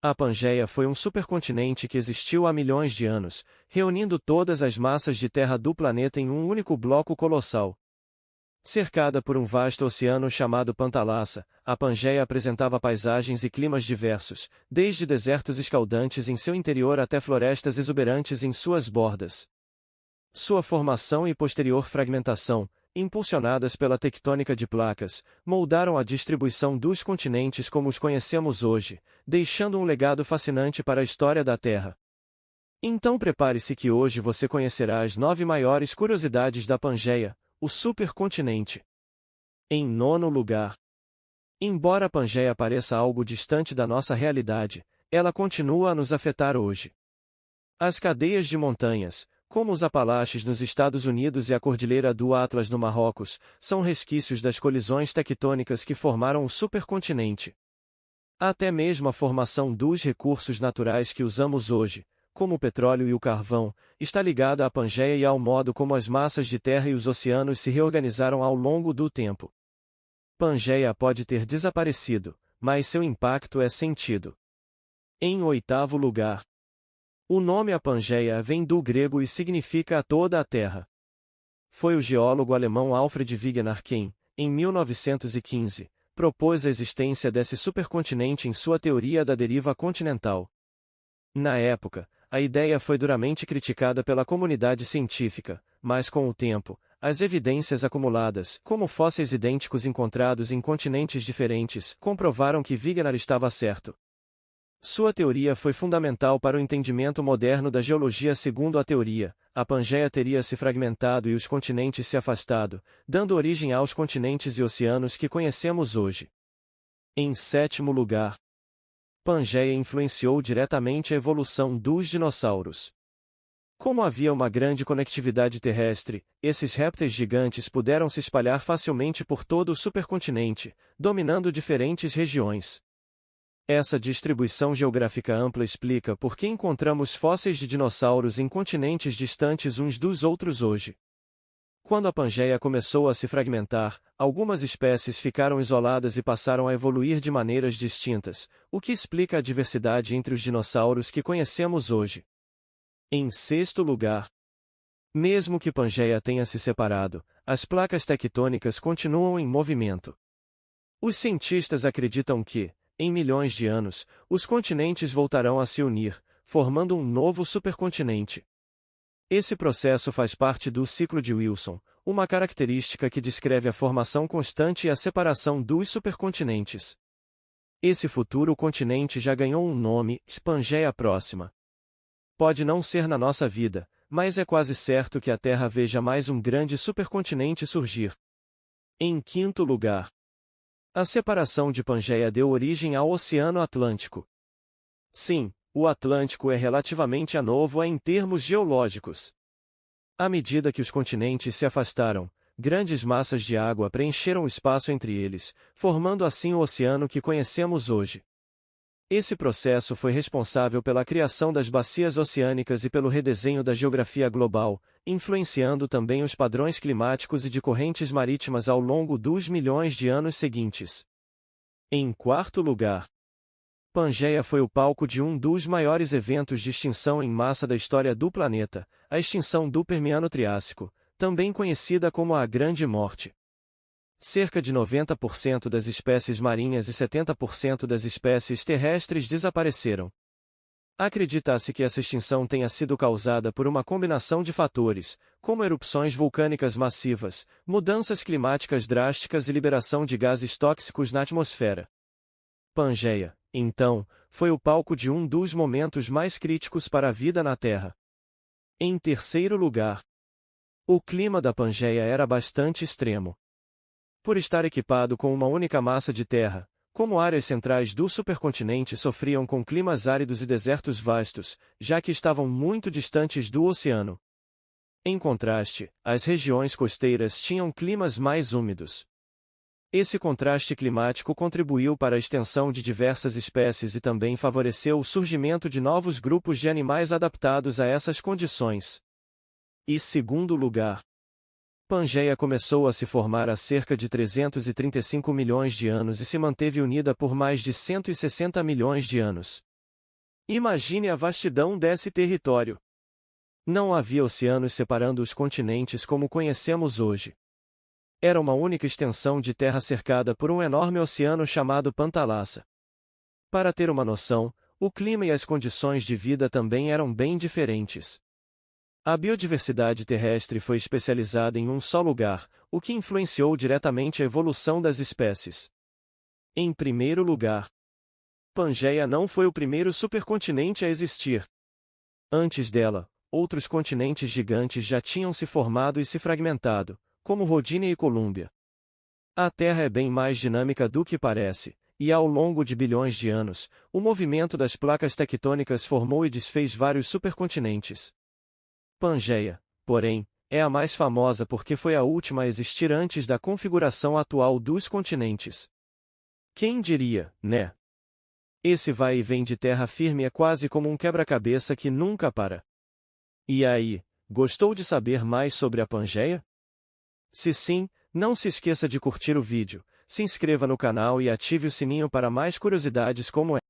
A Pangeia foi um supercontinente que existiu há milhões de anos, reunindo todas as massas de terra do planeta em um único bloco colossal. Cercada por um vasto oceano chamado Pantalassa, a Pangeia apresentava paisagens e climas diversos, desde desertos escaldantes em seu interior até florestas exuberantes em suas bordas. Sua formação e posterior fragmentação, impulsionadas pela tectônica de placas, moldaram a distribuição dos continentes como os conhecemos hoje, deixando um legado fascinante para a história da Terra. Então prepare-se que hoje você conhecerá as 9 maiores curiosidades da Pangeia, o supercontinente. Em nono lugar. Embora a Pangeia pareça algo distante da nossa realidade, ela continua a nos afetar hoje. As cadeias de montanhas, como os Apalaches nos Estados Unidos e a Cordilheira do Atlas no Marrocos, são resquícios das colisões tectônicas que formaram o supercontinente. Até mesmo a formação dos recursos naturais que usamos hoje, como o petróleo e o carvão, está ligada à Pangeia e ao modo como as massas de terra e os oceanos se reorganizaram ao longo do tempo. Pangeia pode ter desaparecido, mas seu impacto é sentido. Em oitavo lugar. O nome a Pangeia vem do grego e significa a toda a Terra. Foi o geólogo alemão Alfred Wegener quem, em 1915, propôs a existência desse supercontinente em sua teoria da deriva continental. Na época, a ideia foi duramente criticada pela comunidade científica, mas com o tempo, as evidências acumuladas, como fósseis idênticos encontrados em continentes diferentes, comprovaram que Wegener estava certo. Sua teoria foi fundamental para o entendimento moderno da geologia. Segundo a teoria, a Pangeia teria se fragmentado e os continentes se afastado, dando origem aos continentes e oceanos que conhecemos hoje. Em sétimo lugar. Pangeia influenciou diretamente a evolução dos dinossauros. Como havia uma grande conectividade terrestre, esses répteis gigantes puderam se espalhar facilmente por todo o supercontinente, dominando diferentes regiões. Essa distribuição geográfica ampla explica por que encontramos fósseis de dinossauros em continentes distantes uns dos outros hoje. Quando a Pangeia começou a se fragmentar, algumas espécies ficaram isoladas e passaram a evoluir de maneiras distintas, o que explica a diversidade entre os dinossauros que conhecemos hoje. Em sexto lugar. Mesmo que Pangeia tenha se separado, as placas tectônicas continuam em movimento. Os cientistas acreditam que, em milhões de anos, os continentes voltarão a se unir, formando um novo supercontinente. Esse processo faz parte do ciclo de Wilson, uma característica que descreve a formação constante e a separação dos supercontinentes. Esse futuro continente já ganhou um nome, Pangeia Próxima. Pode não ser na nossa vida, mas é quase certo que a Terra veja mais um grande supercontinente surgir. Em quinto lugar. A separação de Pangeia deu origem ao Oceano Atlântico. Sim, o Atlântico é relativamente novo em termos geológicos. À medida que os continentes se afastaram, grandes massas de água preencheram o espaço entre eles, formando assim o oceano que conhecemos hoje. Esse processo foi responsável pela criação das bacias oceânicas e pelo redesenho da geografia global, influenciando também os padrões climáticos e de correntes marítimas ao longo dos milhões de anos seguintes. Em quarto lugar. Pangeia foi o palco de um dos maiores eventos de extinção em massa da história do planeta, a extinção do Permiano-Triássico, também conhecida como a Grande Morte. Cerca de 90% das espécies marinhas e 70% das espécies terrestres desapareceram. Acredita-se que essa extinção tenha sido causada por uma combinação de fatores, como erupções vulcânicas massivas, mudanças climáticas drásticas e liberação de gases tóxicos na atmosfera. Pangeia, então, foi o palco de um dos momentos mais críticos para a vida na Terra. Em terceiro lugar. O clima da Pangeia era bastante extremo. Por estar equipado com uma única massa de terra, como áreas centrais do supercontinente sofriam com climas áridos e desertos vastos, já que estavam muito distantes do oceano. Em contraste, as regiões costeiras tinham climas mais úmidos. Esse contraste climático contribuiu para a extensão de diversas espécies e também favoreceu o surgimento de novos grupos de animais adaptados a essas condições. E segundo lugar. Pangeia começou a se formar há cerca de 335 milhões de anos e se manteve unida por mais de 160 milhões de anos. Imagine a vastidão desse território. Não havia oceanos separando os continentes como conhecemos hoje. Era uma única extensão de terra cercada por um enorme oceano chamado Pantalassa. Para ter uma noção, o clima e as condições de vida também eram bem diferentes. A biodiversidade terrestre foi especializada em um só lugar, o que influenciou diretamente a evolução das espécies. Em primeiro lugar, Pangeia não foi o primeiro supercontinente a existir. Antes dela, outros continentes gigantes já tinham se formado e se fragmentado, como Rodinia e Colúmbia. A Terra é bem mais dinâmica do que parece, e ao longo de bilhões de anos, o movimento das placas tectônicas formou e desfez vários supercontinentes. Pangeia, porém, é a mais famosa porque foi a última a existir antes da configuração atual dos continentes. Quem diria, né? Esse vai e vem de terra firme é quase como um quebra-cabeça que nunca para. E aí, gostou de saber mais sobre a Pangeia? Se sim, não se esqueça de curtir o vídeo, se inscreva no canal e ative o sininho para mais curiosidades como essa.